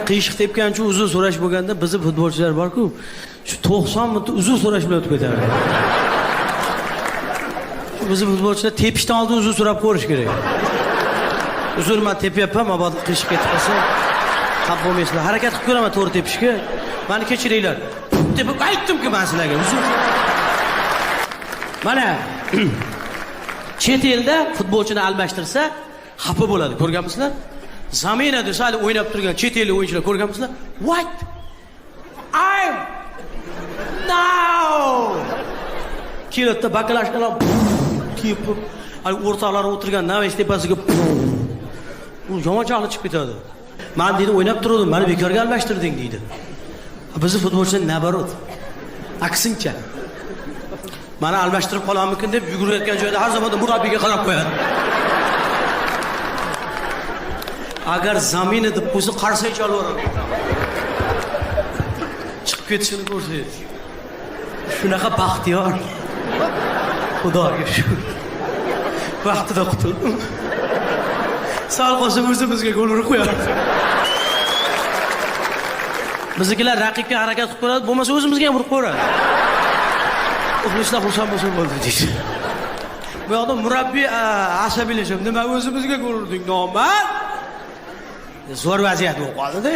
qiyshiq tepgancha uzr so'rash bo'lganda bizni futbolchilar bor-ku, shu 90 minut uzr so'rash bilan o'tib ketadi. Bizni futbolchilar tepishdan oldin uzr so'rab ko'rish kerak. Uzr, men tepyapman, mabodo qiyshiq ketib qolsa, xafa bo'lmaysizlar. Harakat qilib ko'raman to'g'ri tepishga. Meni kechiringlar. Deb aytdim-ku men sizlarga. Uzr. Mana chet elda futbolchini almashtirsa, xafa bo'ladi. Ko'rganmisizlar? Zamina desa hali o'ynab turgan chet ellik o'yinchilar ko'rganmisizlar? What? I'm now. Kirotda bakalashkalar kiyib, hali o'rtoqlari o'tirgan Navesh tepasiga u yomon chaqli chiqib ketadi. Men deydi o'ynab turdim, meni bekorga almashtirding deydi. Bizni futbolchilar nabarot. Aksincha. Meni almashtirib qolammikin deb yugurayotgan joyda har zamonda murabbiyga qarab qo'yadi. Agar Zamina deb o'zi qarsak chalvoradi. Chiqib ketishini ko'rsangiz. Shunaqa baxtiyor. Xudoga shukr. Vaqtida qutuldim. Sal qolsa o'zimizga gol urib qo'yardi. Biznikilar raqibga harakat qilib ko'radi, bo'lmasa o'zimizga ham urib qo'yadi. O'zbekiston xursand bo'lsa bo'ldi deydi. Bu yoqda murabbiy asabiylashib, nima o'zimizga gol urding, nomard? Zo'r vaziyat bo'lib qoldi-da.